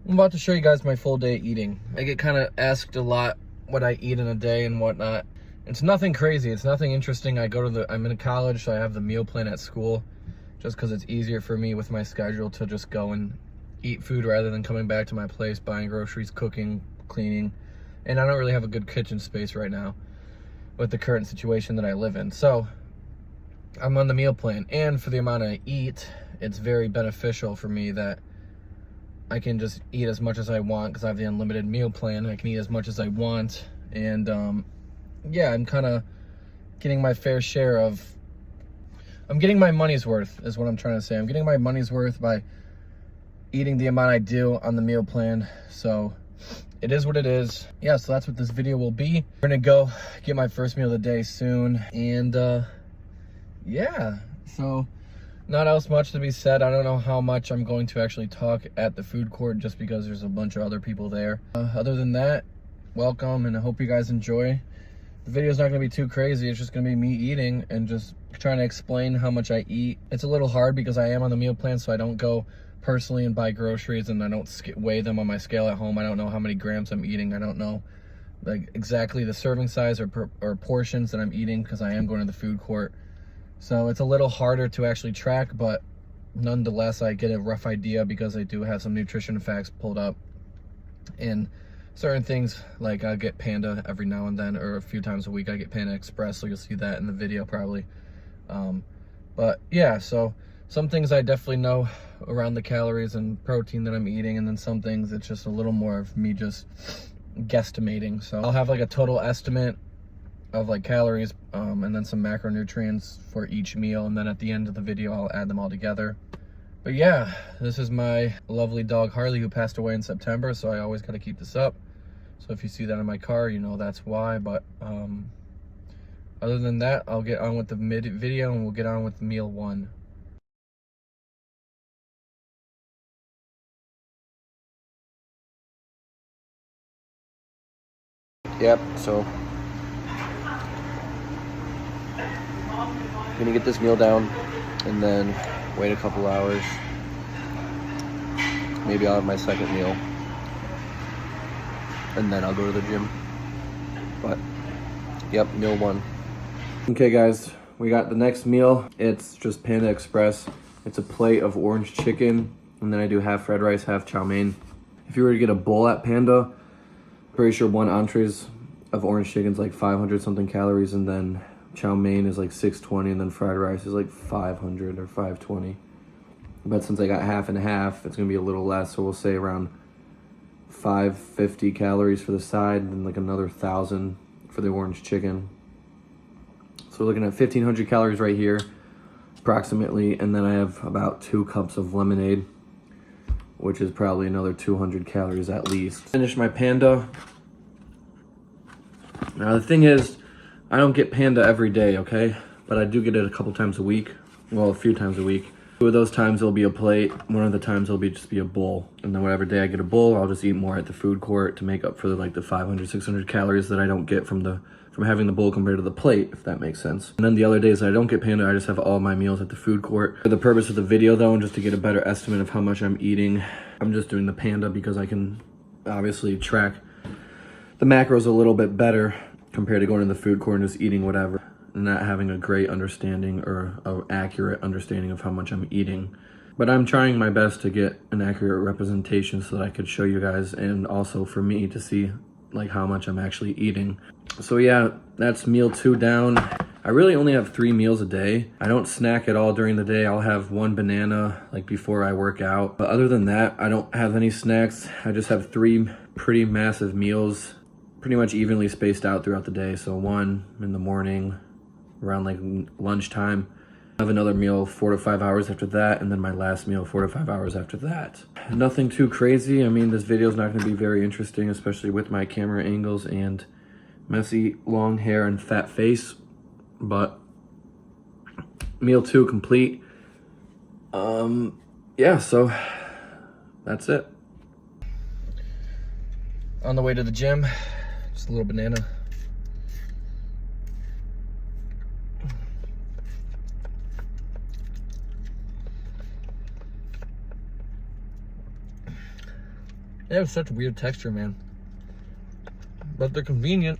I'm about to show you guys my full day eating. I get kind of asked a lot what I eat in a day and whatnot. It's nothing crazy. It's nothing interesting. I'm in college, so I have the meal plan at school just because it's easier for me with my schedule to just go and eat food rather than coming back to my place, buying groceries, cooking, cleaning. And I don't really have a good kitchen space right now with the current situation that I live in. So I'm on the meal plan. And for the amount I eat, it's very beneficial for me that I can just eat as much as I want because I have the unlimited meal plan. I can eat as much as I want. And yeah, I'm kind of getting my fair share of, I'm getting my money's worth is what I'm trying to say. I'm getting my money's worth by eating the amount I do on the meal plan. So it is what it is. Yeah, so that's what this video will be. We're gonna go get my first meal of the day soon. And yeah, so not else much to be said. I don't know how much I'm going to actually talk at the food court just because there's a bunch of other people there. Other than that, welcome, and I hope you guys enjoy. The video's not gonna be too crazy. It's just gonna be me eating and just trying to explain how much I eat. It's a little hard because I am on the meal plan, so I don't go personally and buy groceries and I don't weigh them on my scale at home. I don't know how many grams I'm eating. I don't know like exactly the serving size or portions that I'm eating because I am going to the food court. So it's a little harder to actually track, but nonetheless, I get a rough idea because I do have some nutrition facts pulled up. And certain things, like I get Panda every now and then, or a few times a week I get Panda Express, so you'll see that in the video probably. But yeah, so some things I definitely know around the calories and protein that I'm eating, and then some things it's just a little more of me just guesstimating. So I'll have like a total estimate of like calories and then some macronutrients for each meal, and then at the end of the video I'll add them all together. But yeah, this is my lovely dog Harley, who passed away in September, so I always got to keep this up. So if you see that in my car, you know that's why. But other than that, I'll get on with the video and we'll get on with meal one. Yep, so gonna get this meal down and then wait a couple hours. Maybe I'll have my second meal and then I'll go to the gym. But yep, meal one. Okay guys, we got the next meal. It's just Panda Express. It's a plate of orange chicken, and then I do half fried rice, half chow mein. If you were to get a bowl at Panda, pretty sure one entrees of orange chicken is like 500 something calories, and then chow mein is like 620, and then fried rice is like 500 or 520. But since I got half and half, it's gonna be a little less, so we'll say around 550 calories for the side, and then like another 1,000 for the orange chicken. So we're looking at 1,500 calories right here, approximately, and then I have about 2 cups of lemonade, which is probably another 200 calories at least. Finish my Panda. Now the thing is, I don't get Panda every day, okay? But I do get it a couple times a week. Well, a few times a week. 2 of those times it'll be a plate. One of the times it'll be just be a bowl. And then whatever day I get a bowl, I'll just eat more at the food court to make up for like the 500, 600 calories that I don't get from having the bowl compared to the plate, if that makes sense. And then the other days that I don't get Panda, I just have all my meals at the food court. For the purpose of the video though, and just to get a better estimate of how much I'm eating, I'm just doing the Panda because I can obviously track the macros a little bit better compared to going to the food court and just eating whatever, and not having a great understanding or an accurate understanding of how much I'm eating. But I'm trying my best to get an accurate representation so that I could show you guys, and also for me to see like how much I'm actually eating. So yeah, that's meal 2 down. I really only have 3 meals a day. I don't snack at all during the day. I'll have 1 banana like before I work out. But other than that, I don't have any snacks. I just have 3 pretty massive meals, pretty much evenly spaced out throughout the day. So 1 in the morning, around like lunchtime. I have another meal 4 to 5 hours after that, and then my last meal 4 to 5 hours after that. Nothing too crazy. I mean, this video is not going to be very interesting, especially with my camera angles and messy long hair and fat face. But meal 2 complete. Yeah, so that's it. On the way to the gym, just a little banana. They have such weird texture, man. But they're convenient.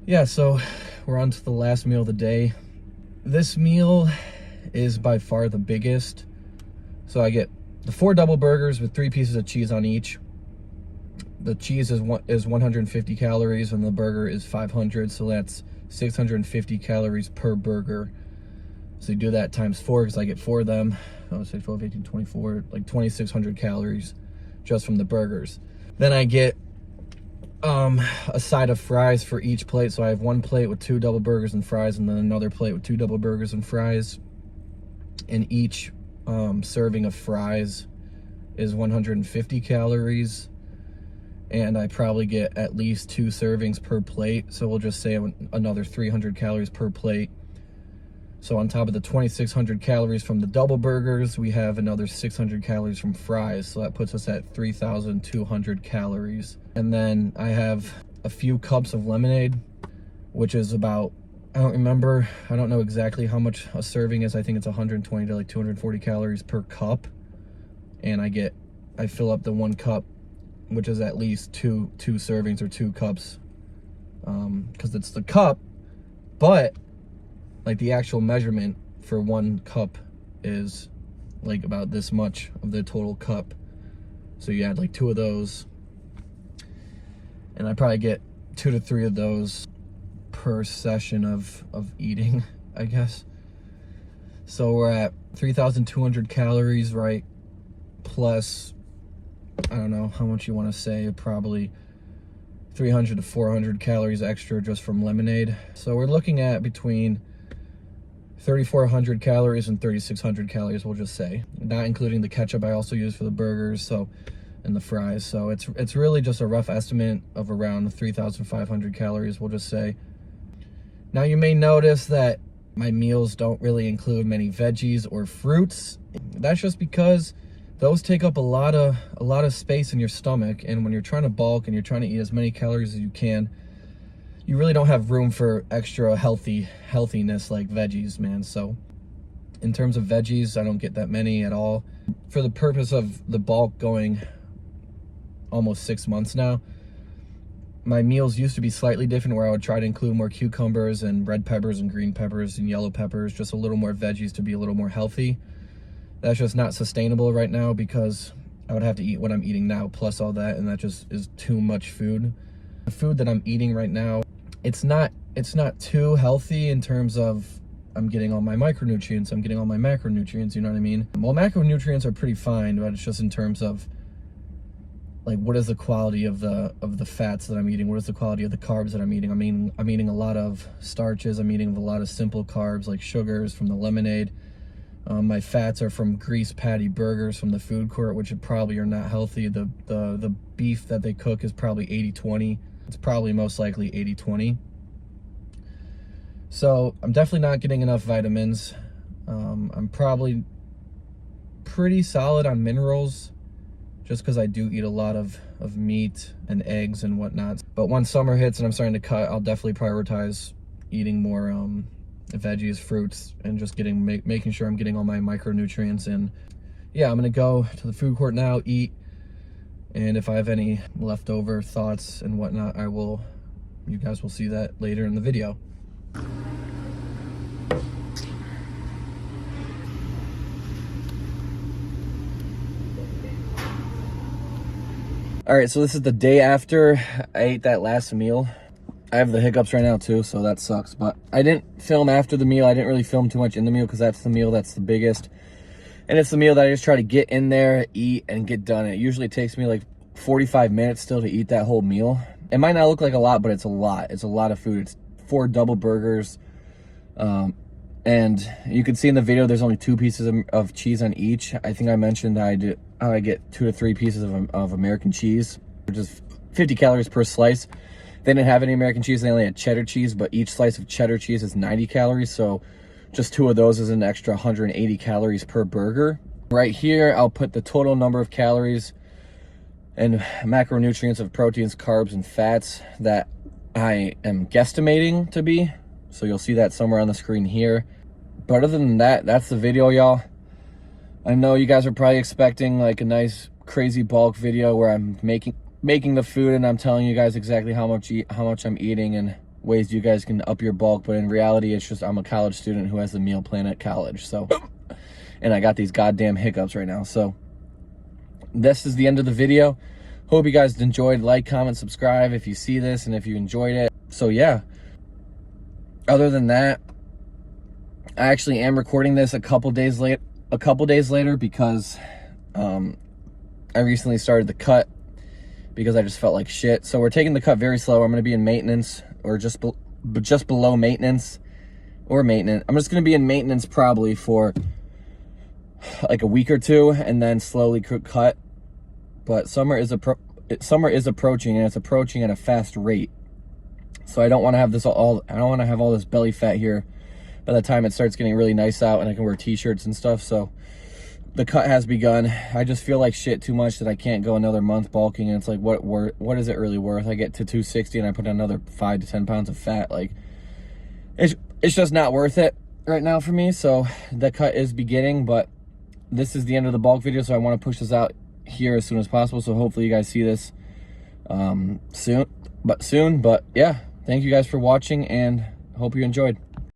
Yeah, so we're on to the last meal of the day. This meal is by far the biggest. So I get the 4 double burgers with 3 pieces of cheese on each. The cheese is 150 calories and the burger is 500, so that's 650 calories per burger. So you do that times 4 because I get 4 of them. Oh, say 12, 18, 24, like 2,600 calories just from the burgers. Then I get a side of fries for each plate. So I have 1 plate with 2 double burgers and fries, and then another plate with 2 double burgers and fries. And each serving of fries is 150 calories. And I probably get at least 2 servings per plate. So we'll just say another 300 calories per plate. So on top of the 2,600 calories from the double burgers, we have another 600 calories from fries. So that puts us at 3,200 calories. And then I have a few cups of lemonade, which is about, I don't know exactly how much a serving is. I think it's 120 to like 240 calories per cup. And I fill up the 1 cup, which is at least two servings or 2 cups, because it's the cup, but like the actual measurement for 1 cup is like about this much of the total cup. So you add like 2 of those, and I probably get 2 to 3 of those per session of eating, I guess. So we're at 3,200 calories, right? Plus, I don't know how much you want to say, probably 300 to 400 calories extra just from lemonade. So we're looking at between 3,400 calories and 3,600 calories, we'll just say, not including the ketchup I also use for the burgers, and the fries. So it's really just a rough estimate of around 3,500 calories, we'll just say. Now you may notice that my meals don't really include many veggies or fruits. That's just because those take up a lot of space in your stomach, and when you're trying to bulk and you're trying to eat as many calories as you can, you really don't have room for extra healthiness like veggies, man. So in terms of veggies, I don't get that many at all. For the purpose of the bulk going almost 6 months now, my meals used to be slightly different, where I would try to include more cucumbers and red peppers and green peppers and yellow peppers, just a little more veggies to be a little more healthy. That's just not sustainable right now, because I would have to eat what I'm eating now plus all that, and that just is too much food. The food that I'm eating right now, it's not too healthy in terms of I'm getting all my micronutrients, I'm getting all my macronutrients, you know what I mean? Well, macronutrients are pretty fine, but it's just in terms of like, what is the quality of the fats that I'm eating? What is the quality of the carbs that I'm eating? I'm eating a lot of starches. I'm eating a lot of simple carbs like sugars from the lemonade. My fats are from grease patty burgers from the food court, which probably are not healthy. The beef that they cook is probably 80-20. It's probably most likely 80-20. So I'm definitely not getting enough vitamins. I'm probably pretty solid on minerals, just because I do eat a lot of meat and eggs and whatnot. But once summer hits and I'm starting to cut, I'll definitely prioritize eating more veggies, fruits, and just making sure I'm getting all my micronutrients in. Yeah, I'm gonna go to the food court now, eat, and if I have any leftover thoughts and whatnot, you guys will see that later in the video. All right, so this is the day after I ate that last meal. I have the hiccups right now too, so that sucks. But I didn't film after the meal. I didn't really film too much in the meal because that's the meal that's the biggest. And it's the meal that I just try to get in there, eat, and get done. It usually takes me like 45 minutes still to eat that whole meal. It might not look like a lot, but it's a lot. It's a lot of food. It's 4 double burgers. And you can see in the video, there's only 2 pieces of cheese on each. I think I mentioned that I get 2 to 3 pieces of American cheese, which is 50 calories per slice. They didn't have any American cheese. They only had cheddar cheese, but each slice of cheddar cheese is 90 calories. So just 2 of those is an extra 180 calories per burger. Right here, I'll put the total number of calories and macronutrients of proteins, carbs, and fats that I am guesstimating to be. So you'll see that somewhere on the screen here. But other than that, that's the video, y'all. I know you guys are probably expecting like a nice crazy bulk video where I'm making the food and I'm telling you guys exactly how much I'm eating and ways you guys can up your bulk. But in reality, it's just I'm a college student who has a meal plan at college. So, and I got these goddamn hiccups right now. So this is the end of the video. Hope you guys enjoyed. Like, comment, subscribe if you see this and if you enjoyed it. So yeah, other than that, I actually am recording this a couple days later because I recently started the cut because I just felt like shit. So we're taking the cut very slow. I'm going to be in maintenance or just below maintenance or maintenance. I'm just going to be in maintenance probably for like a week or two and then slowly cut. But summer is approaching, and it's approaching at a fast rate. So I don't want to have I don't want to have all this belly fat here by the time it starts getting really nice out and I can wear t-shirts and stuff. So the cut has begun. I just feel like shit too much that I can't go another month bulking, and it's like, what is it really worth? I get to 260 and I put another 5 to 10 pounds of fat. Like, it's just not worth it right now for me. So the cut is beginning, but this is the end of the bulk video, so I want to push this out here as soon as possible. So hopefully you guys see this soon. But yeah, thank you guys for watching and hope you enjoyed.